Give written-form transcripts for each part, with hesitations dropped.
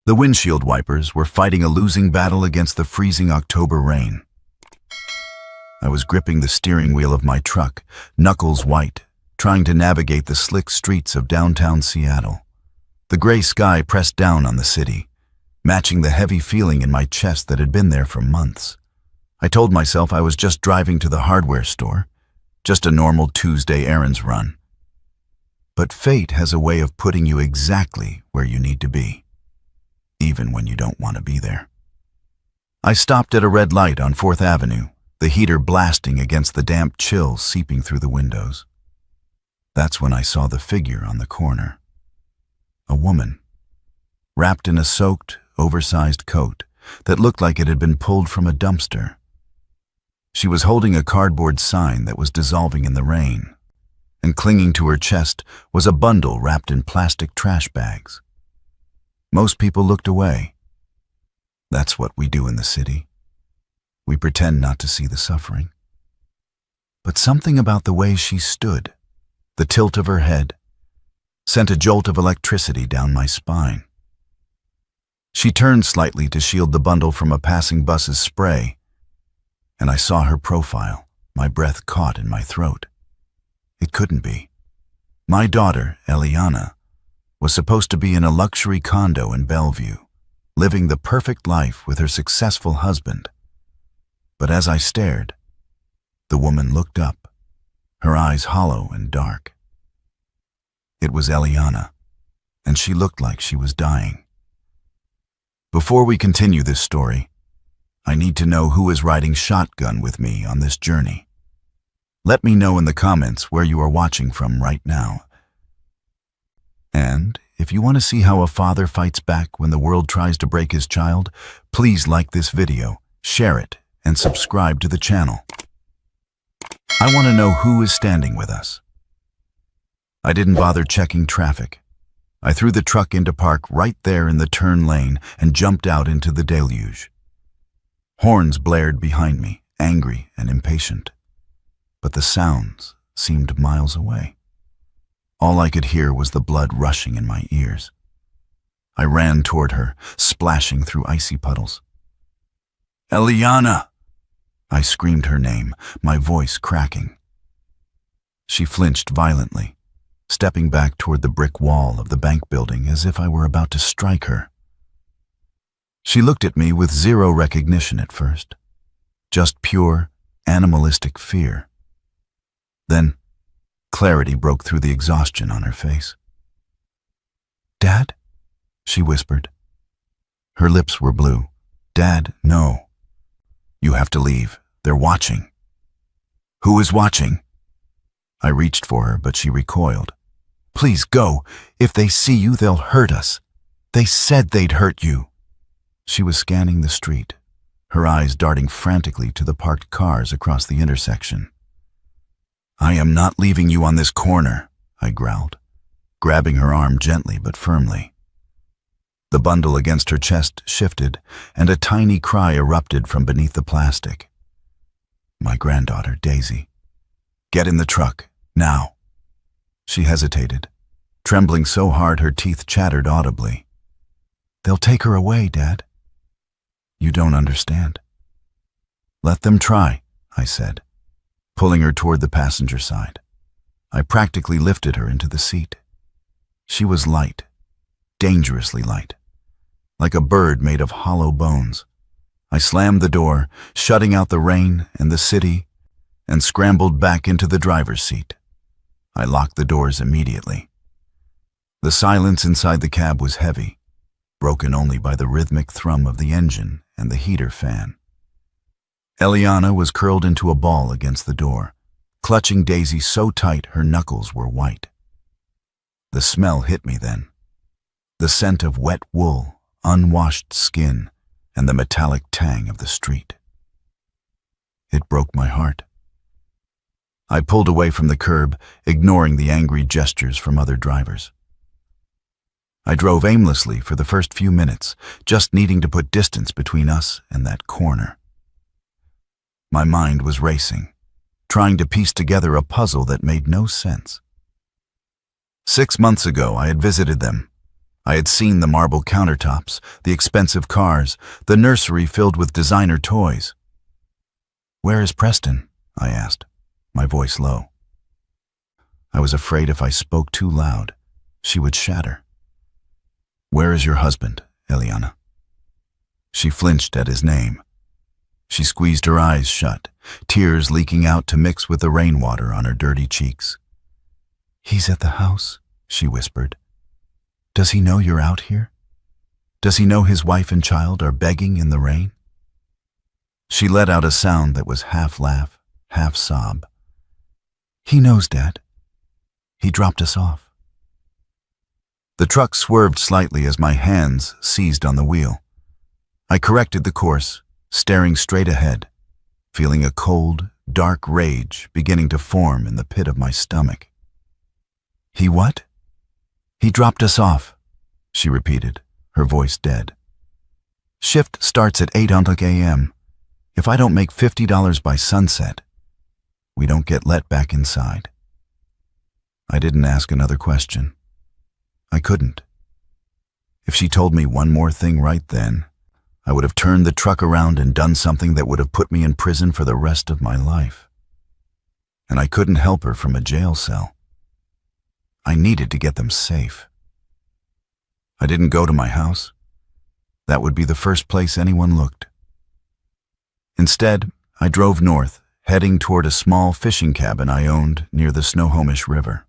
The windshield wipers were fighting a losing battle against the freezing October rain. I was gripping the steering wheel of my truck, knuckles white, trying to navigate the slick streets of downtown Seattle. The gray sky pressed down on the city, matching the heavy feeling in my chest that had been there for months. I told myself I was just driving to the hardware store, just a normal Tuesday errands run. But fate has a way of putting you exactly where you need to be, even when you don't want to be there. I stopped at a red light on 4th Avenue, the heater blasting against the damp chill seeping through the windows. That's when I saw the figure on the corner. A woman, wrapped in a soaked, oversized coat that looked like it had been pulled from a dumpster. She was holding a cardboard sign that was dissolving in the rain, and clinging to her chest was a bundle wrapped in plastic trash bags. Most people looked away. That's what we do in the city. We pretend not to see the suffering. But something about the way she stood, the tilt of her head, sent a jolt of electricity down my spine. She turned slightly to shield the bundle from a passing bus's spray, and I saw her profile, my breath caught in my throat. It couldn't be. My daughter, Eliana, was supposed to be in a luxury condo in Bellevue, living the perfect life with her successful husband. But as I stared, the woman looked up, her eyes hollow and dark. It was Eliana, and she looked like she was dying. Before we continue this story, I need to know who is riding shotgun with me on this journey. Let me know in the comments where you are watching from right now. And if you want to see how a father fights back when the world tries to break his child, please like this video, share it, and subscribe to the channel. I want to know who is standing with us. I didn't bother checking traffic. I threw the truck into park right there in the turn lane and jumped out into the deluge. Horns blared behind me, angry and impatient. But the sounds seemed miles away. All I could hear was the blood rushing in my ears. I ran toward her, splashing through icy puddles. "Eliana!" I screamed her name, my voice cracking. She flinched violently, stepping back toward the brick wall of the bank building as if I were about to strike her. She looked at me with zero recognition at first, just pure, animalistic fear. Then, clarity broke through the exhaustion on her face. "Dad?" she whispered. Her lips were blue. "Dad, no. You have to leave. They're watching." "Who is watching?" I reached for her, but she recoiled. "Please go. If they see you, they'll hurt us. They said they'd hurt you." She was scanning the street, her eyes darting frantically to the parked cars across the intersection. "I am not leaving you on this corner," I growled, grabbing her arm gently but firmly. The bundle against her chest shifted, and a tiny cry erupted from beneath the plastic. My granddaughter, Daisy. "Get in the truck, now." She hesitated, trembling so hard her teeth chattered audibly. "They'll take her away, Dad." "You don't understand." "Let them try," I said, pulling her toward the passenger side. I practically lifted her into the seat. She was light, dangerously light, like a bird made of hollow bones. I slammed the door, shutting out the rain and the city, and scrambled back into the driver's seat. I locked the doors immediately. The silence inside the cab was heavy, broken only by the rhythmic thrum of the engine and the heater fan. Eliana was curled into a ball against the door, clutching Daisy so tight her knuckles were white. The smell hit me then. The scent of wet wool, unwashed skin, and the metallic tang of the street. It broke my heart. I pulled away from the curb, ignoring the angry gestures from other drivers. I drove aimlessly for the first few minutes, just needing to put distance between us and that corner. My mind was racing, trying to piece together a puzzle that made no sense. 6 months ago, I had visited them. I had seen the marble countertops, the expensive cars, the nursery filled with designer toys. "Where is Preston?" I asked, my voice low. I was afraid if I spoke too loud, she would shatter. "Where is your husband, Eliana?" She flinched at his name. She squeezed her eyes shut, tears leaking out to mix with the rainwater on her dirty cheeks. "He's at the house," she whispered. "Does he know you're out here? Does he know his wife and child are begging in the rain?" She let out a sound that was half laugh, half sob. "He knows, Dad. He dropped us off." The truck swerved slightly as my hands seized on the wheel. I corrected the course, staring straight ahead, feeling a cold, dark rage beginning to form in the pit of my stomach. "He what?" "He dropped us off," she repeated, her voice dead. "Shift starts at 8 a.m. If I don't make $50 by sunset, we don't get let back inside." I didn't ask another question. I couldn't. If she told me one more thing right then, I would have turned the truck around and done something that would have put me in prison for the rest of my life. And I couldn't help her from a jail cell. I needed to get them safe. I didn't go to my house. That would be the first place anyone looked. Instead, I drove north, heading toward a small fishing cabin I owned near the Snohomish River.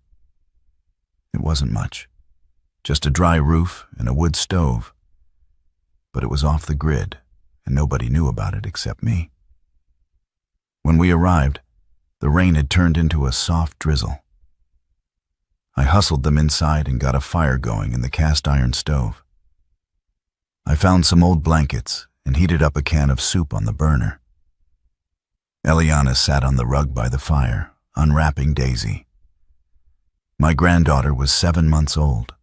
It wasn't much, just a dry roof and a wood stove. But it was off the grid, and nobody knew about it except me. When we arrived, the rain had turned into a soft drizzle. I hustled them inside and got a fire going in the cast-iron stove. I found some old blankets and heated up a can of soup on the burner. Eliana sat on the rug by the fire, unwrapping Daisy. My granddaughter was 7 months old.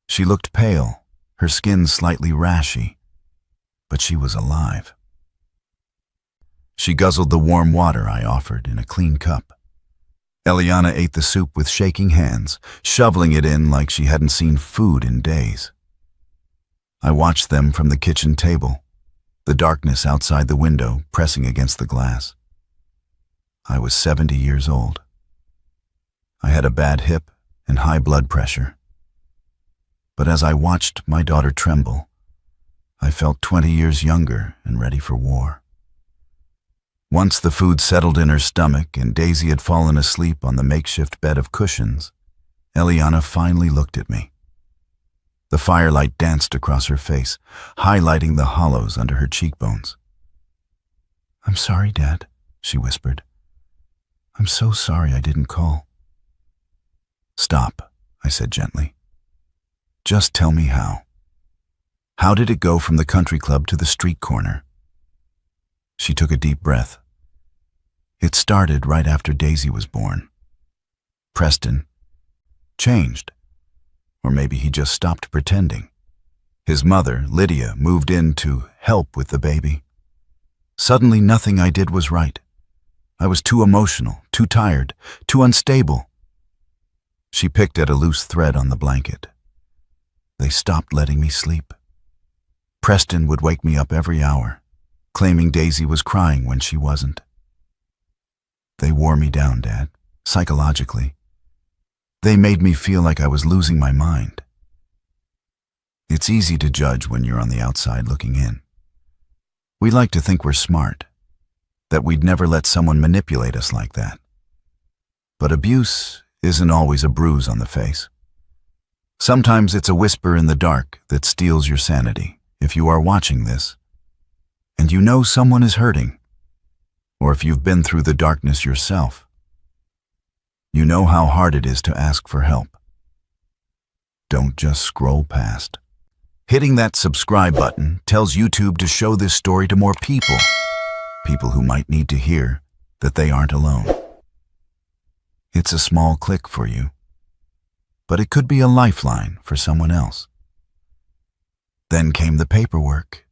She looked pale, her skin slightly rashy, but she was alive. She guzzled the warm water I offered in a clean cup. Eliana ate the soup with shaking hands, shoveling it in like she hadn't seen food in days. I watched them from the kitchen table, the darkness outside the window pressing against the glass. I was 70 years old. I had a bad hip and high blood pressure. But as I watched my daughter tremble, I felt 20 years younger and ready for war. Once the food settled in her stomach and Daisy had fallen asleep on the makeshift bed of cushions, Eliana finally looked at me. The firelight danced across her face, highlighting the hollows under her cheekbones. "I'm sorry, Dad," she whispered. "I'm so sorry I didn't call." "Stop," I said gently. "Just tell me how. How did it go from the country club to the street corner?" She took a deep breath. "It started right after Daisy was born. Preston changed. Or maybe he just stopped pretending. His mother, Lydia, moved in to help with the baby. Suddenly nothing I did was right. I was too emotional, too tired, too unstable." She picked at a loose thread on the blanket. "They stopped letting me sleep. Preston would wake me up every hour, claiming Daisy was crying when she wasn't. They wore me down, Dad, psychologically. They made me feel like I was losing my mind. It's easy to judge when you're on the outside looking in. We like to think we're smart, that we'd never let someone manipulate us like that. But abuse isn't always a bruise on the face. Sometimes it's a whisper in the dark that steals your sanity. If you are watching this, and you know someone is hurting, or if you've been through the darkness yourself, you know how hard it is to ask for help. Don't just scroll past. Hitting that subscribe button tells YouTube to show this story to more people who might need to hear that they aren't alone. It's a small click for you, but it could be a lifeline for someone else. Then came the paperwork,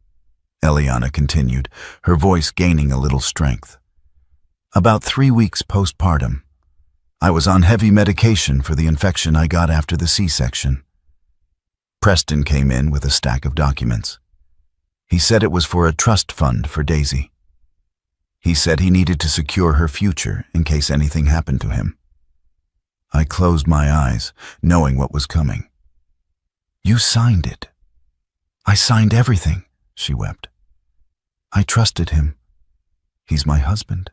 Eliana continued, her voice gaining a little strength. About 3 weeks postpartum, I was on heavy medication for the infection I got after the C-section. Preston came in with a stack of documents. He said it was for a trust fund for Daisy. He said he needed to secure her future in case anything happened to him. I closed my eyes, knowing what was coming. "You signed it." "I signed everything," she wept. "I trusted him. He's my husband.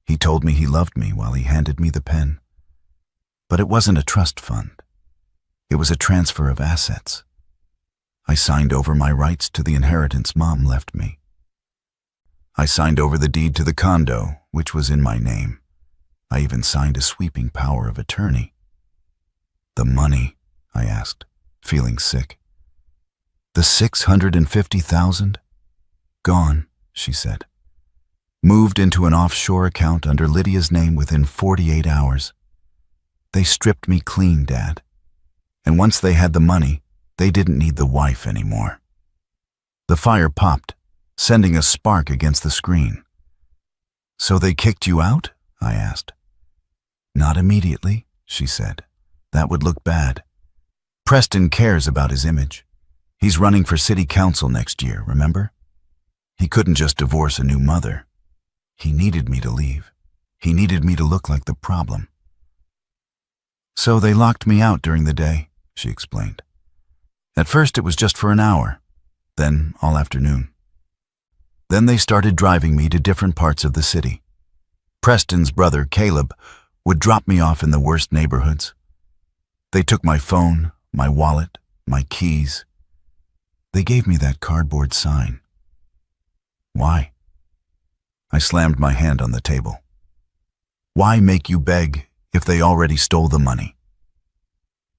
He told me he loved me while he handed me the pen. But it wasn't a trust fund. It was a transfer of assets. I signed over my rights to the inheritance Mom left me. I signed over the deed to the condo, which was in my name. I even signed a sweeping power of attorney." "The money?" I asked, feeling sick. "The $650,000? Gone," she said. "Moved into an offshore account under Lydia's name within 48 hours. They stripped me clean, Dad. And once they had the money, they didn't need the wife anymore." The fire popped, sending a spark against the screen. "So they kicked you out?" I asked. "Not immediately," she said. "That would look bad. Preston cares about his image. He's running for city council next year, remember? He couldn't just divorce a new mother. He needed me to leave. He needed me to look like the problem. So they locked me out during the day," she explained. "At first it was just for an hour, then all afternoon. Then they started driving me to different parts of the city. Preston's brother, Caleb, would drop me off in the worst neighborhoods. They took my phone, my wallet, my keys. They gave me that cardboard sign." "Why?" I slammed my hand on the table. "Why make you beg if they already stole the money?"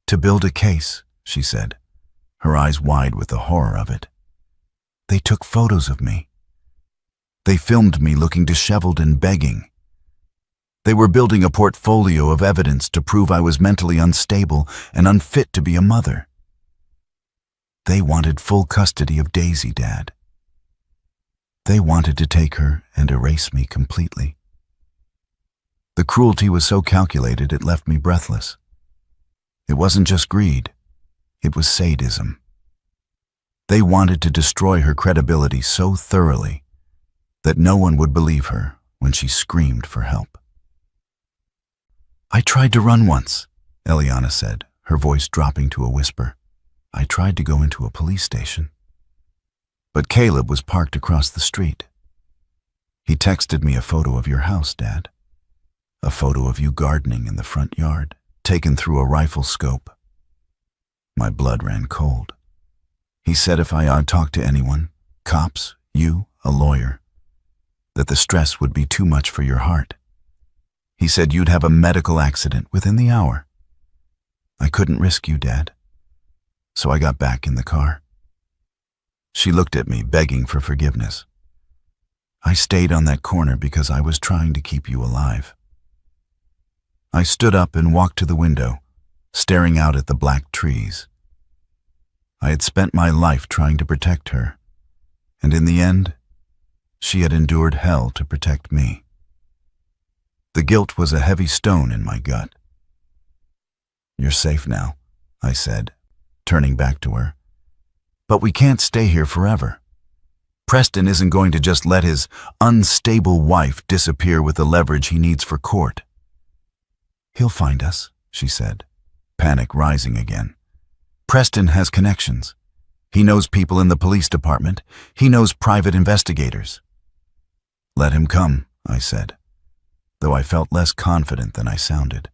"To build a case," she said, her eyes wide with the horror of it. "They took photos of me. They filmed me looking disheveled and begging. They were building a portfolio of evidence to prove I was mentally unstable and unfit to be a mother. They wanted full custody of Daisy, Dad. They wanted to take her and erase me completely. The cruelty was so calculated it left me breathless. It wasn't just greed, it was sadism. They wanted to destroy her credibility so thoroughly that no one would believe her when she screamed for help." "I tried to run once," Eliana said, her voice dropping to a whisper. "I tried to go into a police station. But Caleb was parked across the street. He texted me a photo of your house, Dad. A photo of you gardening in the front yard, taken through a rifle scope. My blood ran cold. He said if I talked to anyone, cops, you, a lawyer, that the stress would be too much for your heart. He said you'd have a medical accident within the hour. I couldn't risk you, Dad. So I got back in the car." She looked at me, begging for forgiveness. "I stayed on that corner because I was trying to keep you alive." I stood up and walked to the window, staring out at the black trees. I had spent my life trying to protect her, and in the end, she had endured hell to protect me. The guilt was a heavy stone in my gut. "You're safe now," I said, turning back to her. "But we can't stay here forever. Preston isn't going to just let his unstable wife disappear with the leverage he needs for court." "He'll find us," she said, panic rising again. "Preston has connections. He knows people in the police department. He knows private investigators." "Let him come," I said, though I felt less confident than I sounded.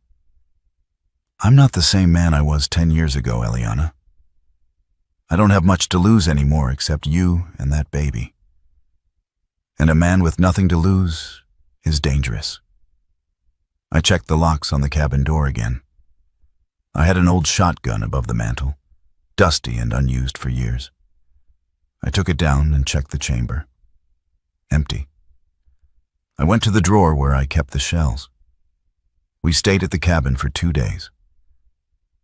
"I'm not the same man I was 10 years ago, Eliana. I don't have much to lose anymore except you and that baby. And a man with nothing to lose is dangerous." I checked the locks on the cabin door again. I had an old shotgun above the mantel, dusty and unused for years. I took it down and checked the chamber. Empty. I went to the drawer where I kept the shells. We stayed at the cabin for 2 days.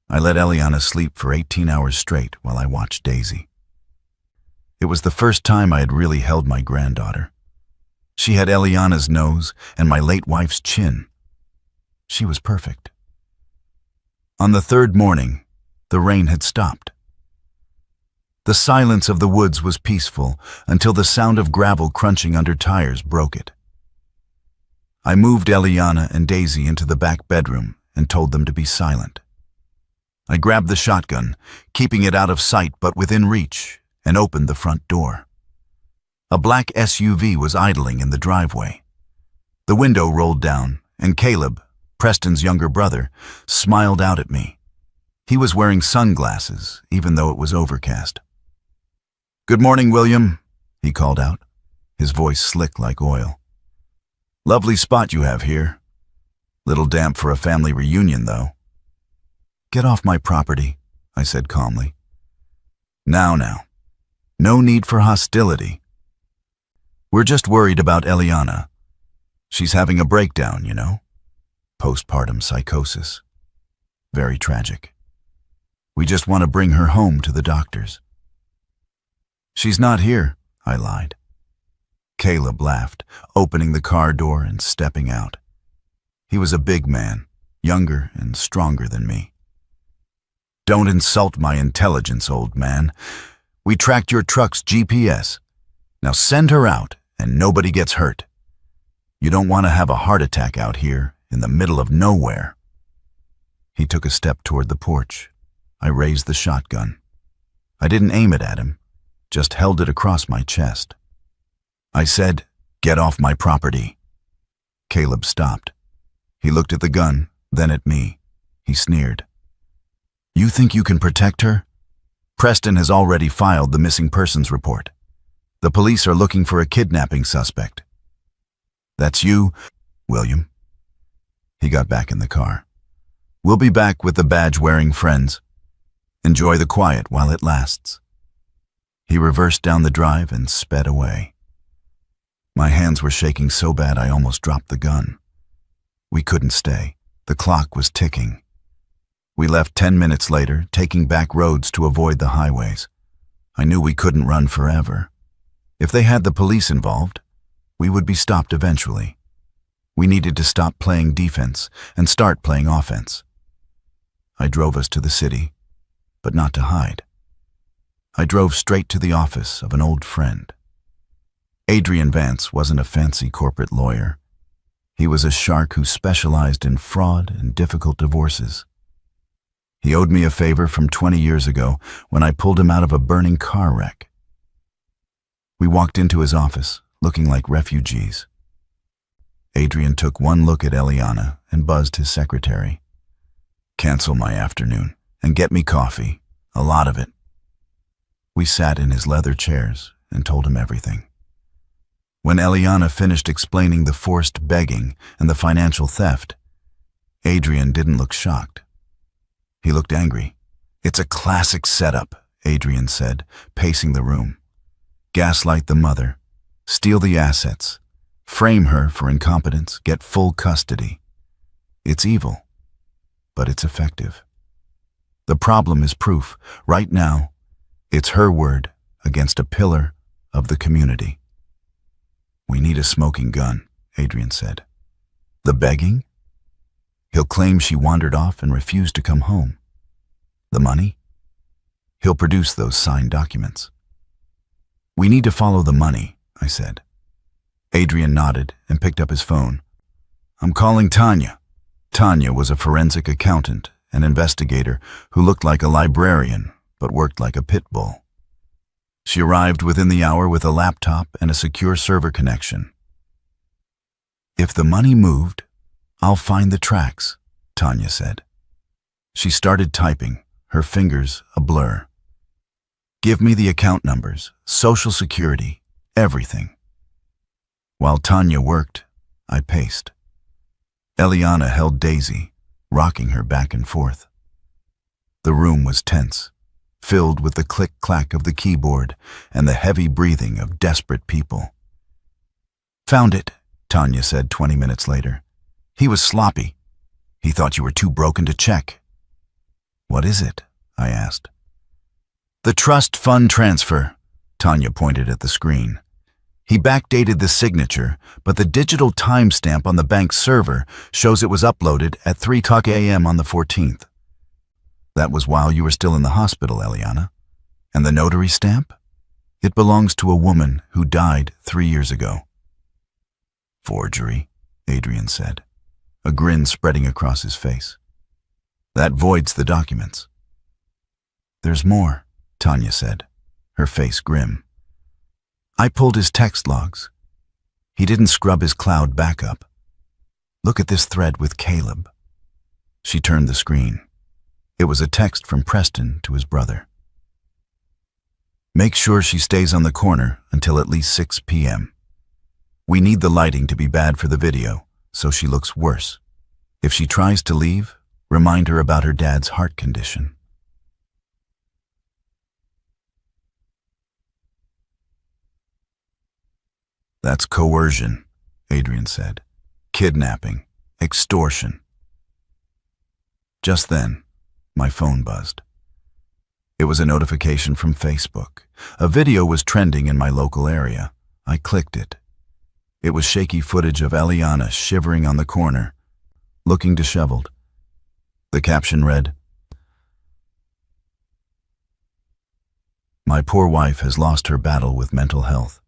I let Eliana sleep for 18 hours straight while I watched Daisy. It was the first time I had really held my granddaughter. She had Eliana's nose and my late wife's chin. She was perfect. On the third morning, the rain had stopped. The silence of the woods was peaceful until the sound of gravel crunching under tires broke it. I moved Eliana and Daisy into the back bedroom and told them to be silent. I grabbed the shotgun, keeping it out of sight but within reach, and opened the front door. A black SUV was idling in the driveway. The window rolled down, and Caleb, Preston's younger brother, smiled out at me. He was wearing sunglasses, even though it was overcast. "Good morning, William," he called out, his voice slick like oil. "Lovely spot you have here. Little damp for a family reunion, though." "Get off my property," I said calmly. Now. No need for hostility. We're just worried about Eliana. She's having a breakdown, you know. Postpartum psychosis. Very tragic. We just want to bring her home to the doctors." "She's not here," I lied. Caleb laughed, opening the car door and stepping out. He was a big man, younger and stronger than me. "Don't insult my intelligence, old man. We tracked your truck's GPS. Now send her out and nobody gets hurt. You don't want to have a heart attack out here in the middle of nowhere." He took a step toward the porch. I raised the shotgun. I didn't aim it at him, just held it across my chest. I said, "Get off my property." Caleb stopped. He looked at the gun, then at me. He sneered. "You think you can protect her? Preston has already filed the missing persons report. The police are looking for a kidnapping suspect." "That's you, William." He got back in the car. "We'll be back with the badge-wearing friends. Enjoy the quiet while it lasts." He reversed down the drive and sped away. My hands were shaking so bad I almost dropped the gun. We couldn't stay. The clock was ticking. We left 10 minutes later, taking back roads to avoid the highways. I knew we couldn't run forever. If they had the police involved, we would be stopped eventually. We needed to stop playing defense and start playing offense. I drove us to the city, but not to hide. I drove straight to the office of an old friend. Adrian Vance wasn't a fancy corporate lawyer. He was a shark who specialized in fraud and difficult divorces. He owed me a favor from 20 years ago when I pulled him out of a burning car wreck. We walked into his office, looking like refugees. Adrian took one look at Eliana and buzzed his secretary. "Cancel my afternoon and get me coffee, a lot of it." We sat in his leather chairs and told him everything. When Eliana finished explaining the forced begging and the financial theft, Adrian didn't look shocked. He looked angry. "It's a classic setup," Adrian said, pacing the room. "Gaslight the mother, steal the assets, frame her for incompetence, get full custody. It's evil, but it's effective. The problem is proof. Right now, it's her word against a pillar of the community." "We need a smoking gun," Adrian said. "The begging? He'll claim she wandered off and refused to come home. The money? He'll produce those signed documents." "We need to follow the money," I said. Adrian nodded and picked up his phone. "I'm calling Tanya." Tanya was a forensic accountant, an investigator who looked like a librarian but worked like a pit bull. She arrived within the hour with a laptop and a secure server connection. "If the money moved, I'll find the tracks," Tanya said. She started typing, her fingers a blur. "Give me the account numbers, social security, everything." While Tanya worked, I paced. Eliana held Daisy, rocking her back and forth. The room was tense, filled with the click-clack of the keyboard and the heavy breathing of desperate people. "Found it," Tanya said 20 minutes later. "He was sloppy. He thought you were too broken to check." "What is it?" I asked. "The trust fund transfer," Tanya pointed at the screen. "He backdated the signature, but the digital timestamp on the bank's server shows it was uploaded at 3:00 a.m. on the 14th. That was while you were still in the hospital, Eliana. And the notary stamp? It belongs to a woman who died 3 years ago. Forgery, Adrian said, a grin spreading across his face. That voids the documents. There's more, Tanya said, her face grim. I pulled his text logs. He didn't scrub his cloud backup. Look at this thread with Caleb. She turned the screen. It was a text from Preston to his brother. Make sure she stays on the corner until at least 6 p.m. We need the lighting to be bad for the video, so she looks worse. If she tries to leave, remind her about her dad's heart condition. That's coercion, Adrian said. Kidnapping, extortion. Just then, my phone buzzed. It was a notification from Facebook. A video was trending in my local area. I clicked it. It was shaky footage of Eliana shivering on the corner, looking disheveled. The caption read, "My poor wife has lost her battle with mental health.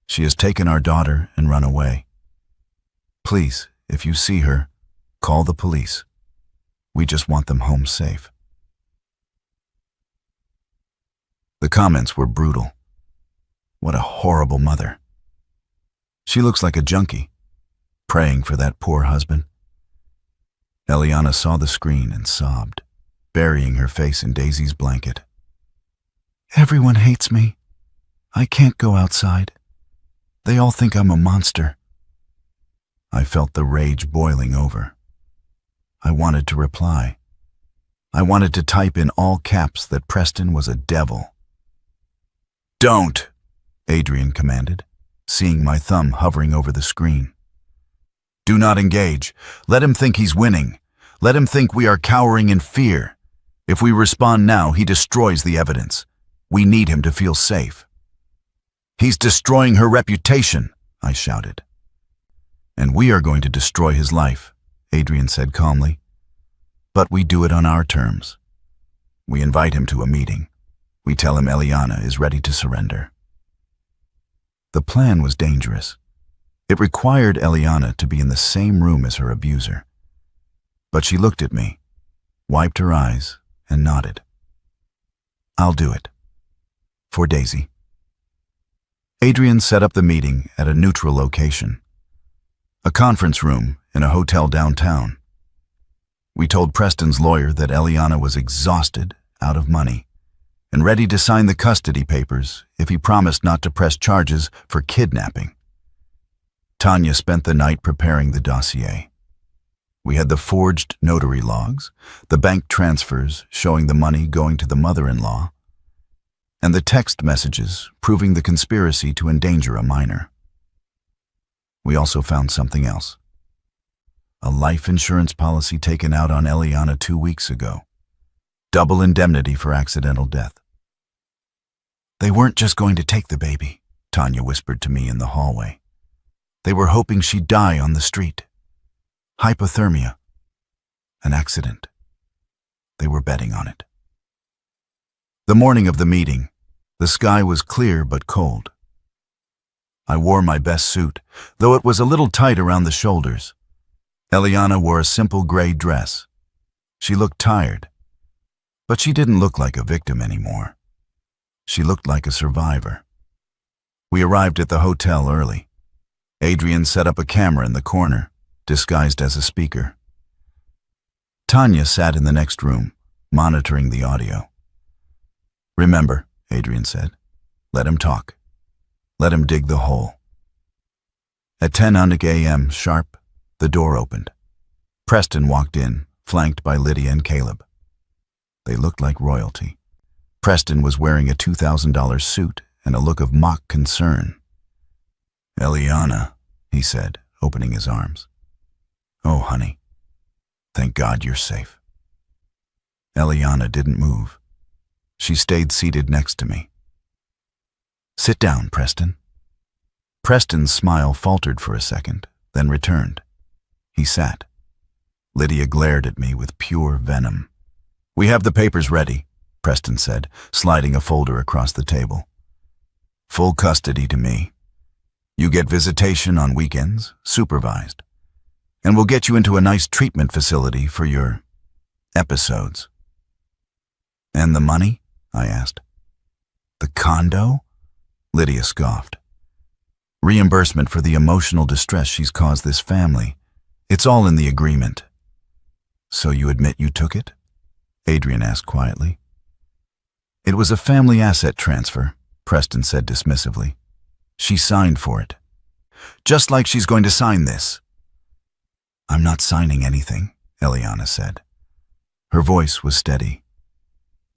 She has taken our daughter and run away. Please, if you see her, call the police. We just want them home safe." The comments were brutal. What a horrible mother. She looks like a junkie, praying for that poor husband. Eliana saw the screen and sobbed, burying her face in Daisy's blanket. Everyone hates me. I can't go outside. They all think I'm a monster. I felt the rage boiling over. I wanted to reply. I wanted to type in all caps that Preston was a devil. Don't, Adrian commanded, seeing my thumb hovering over the screen. Do not engage. Let him think he's winning. Let him think we are cowering in fear. If we respond now, he destroys the evidence. We need him to feel safe. He's destroying her reputation, I shouted. And we are going to destroy his life, Adrian said calmly. But we do it on our terms. We invite him to a meeting. We tell him Eliana is ready to surrender. The plan was dangerous. It required Eliana to be in the same room as her abuser. But she looked at me, wiped her eyes, and nodded. I'll do it. For Daisy. Adrian set up the meeting at a neutral location, a conference room in a hotel downtown. We told Preston's lawyer that Eliana was exhausted, out of money, and ready to sign the custody papers if he promised not to press charges for kidnapping. Tanya spent the night preparing the dossier. We had the forged notary logs, the bank transfers showing the money going to the mother-in-law, and the text messages proving the conspiracy to endanger a minor. We also found something else. A life insurance policy taken out on Eliana 2 weeks ago. Double indemnity for accidental death. They weren't just going to take the baby, Tanya whispered to me in the hallway. They were hoping she'd die on the street. Hypothermia. An accident. They were betting on it. The morning of the meeting, the sky was clear but cold. I wore my best suit, though it was a little tight around the shoulders. Eliana wore a simple gray dress. She looked tired, but she didn't look like a victim anymore. She looked like a survivor. We arrived at the hotel early. Adrian set up a camera in the corner, disguised as a speaker. Tanya sat in the next room, monitoring the audio. Remember, Adrian said, let him talk. Let him dig the hole. At 10 a.m. sharp, the door opened. Preston walked in, flanked by Lydia and Caleb. They looked like royalty. Preston was wearing a $2,000 suit and a look of mock concern. Eliana, he said, opening his arms. Oh, honey, thank God you're safe. Eliana didn't move. She stayed seated next to me. Sit down, Preston. Preston's smile faltered for a second, then returned. He sat. Lydia glared at me with pure venom. We have the papers ready, Preston said, sliding a folder across the table. Full custody to me. You get visitation on weekends, supervised. And we'll get you into a nice treatment facility for your episodes. And the money? I asked. The condo? Lydia scoffed. Reimbursement for the emotional distress she's caused this family. It's all in the agreement. So you admit you took it? Adrian asked quietly. It was a family asset transfer, Preston said dismissively. She signed for it. Just like she's going to sign this. I'm not signing anything, Eliana said. Her voice was steady.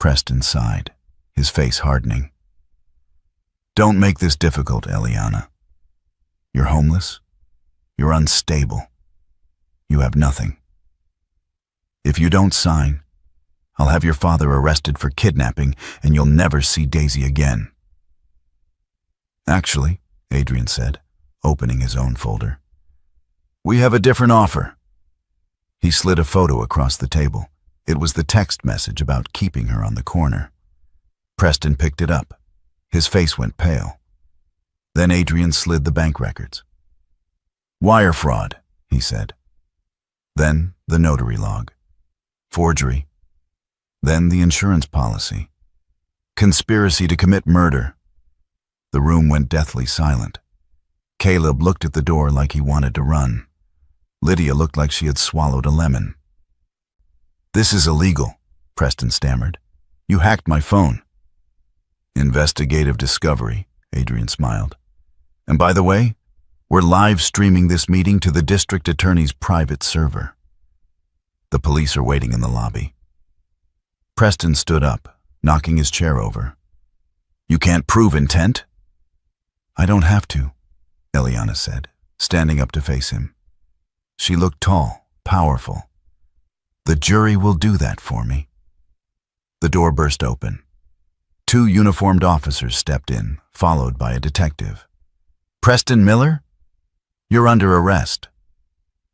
Preston sighed, his face hardening. Don't make this difficult, Eliana. You're homeless. You're unstable. You have nothing. If you don't sign, I'll have your father arrested for kidnapping and you'll never see Daisy again. Actually, Adrian said, opening his own folder, we have a different offer. He slid a photo across the table. It was the text message about keeping her on the corner. Preston picked it up. His face went pale. Then Adrian slid the bank records. Wire fraud, he said. Then the notary log. Forgery. Then the insurance policy. Conspiracy to commit murder. The room went deathly silent. Caleb looked at the door like he wanted to run. Lydia looked like she had swallowed a lemon. This is illegal, Preston stammered. You hacked my phone. Investigative discovery, Adrian smiled. And by the way, we're live streaming this meeting to the district attorney's private server. The police are waiting in the lobby. Preston stood up, knocking his chair over. You can't prove intent? I don't have to, Eliana said, standing up to face him. She looked tall, powerful. The jury will do that for me. The door burst open. 2 uniformed officers stepped in, followed by a detective. Preston Miller? You're under arrest.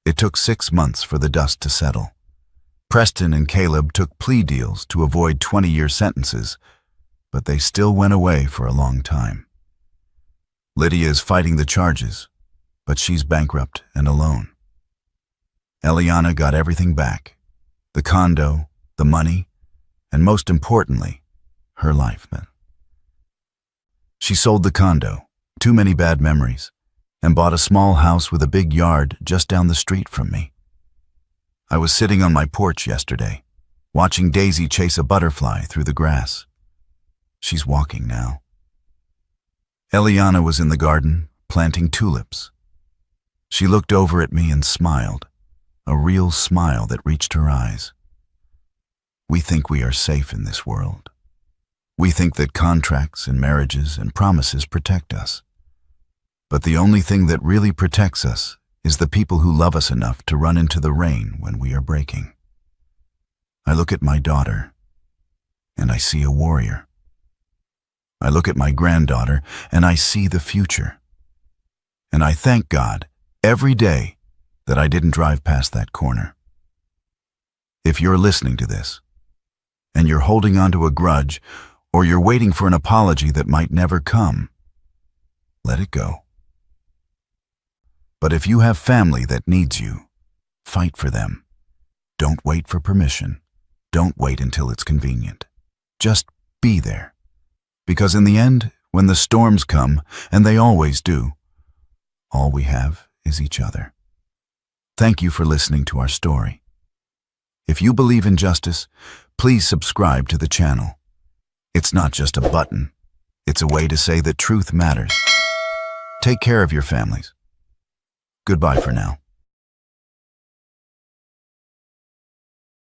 It took 6 months for the dust to settle. Preston and Caleb took plea deals to avoid 20-year sentences, but they still went away for a long time. Lydia is fighting the charges, but she's bankrupt and alone. Eliana got everything back. The condo, the money, and most importantly, her life. She sold the condo, too many bad memories, and bought a small house with a big yard just down the street from me. I was sitting on my porch yesterday, watching Daisy chase a butterfly through the grass. She's walking now. Eliana was in the garden, planting tulips. She looked over at me and smiled, a real smile that reached her eyes. We think we are safe in this world. We think that contracts and marriages and promises protect us. But the only thing that really protects us is the people who love us enough to run into the rain when we are breaking. I look at my daughter, and I see a warrior. I look at my granddaughter, and I see the future. And I thank God every day that I didn't drive past that corner. If you're listening to this, and you're holding on to a grudge, or you're waiting for an apology that might never come, let it go. But if you have family that needs you, fight for them. Don't wait for permission. Don't wait until it's convenient. Just be there. Because in the end, when the storms come, and they always do, all we have is each other. Thank you for listening to our story. If you believe in justice, please subscribe to the channel. It's not just a button. It's a way to say that truth matters. Take care of your families. Goodbye for now.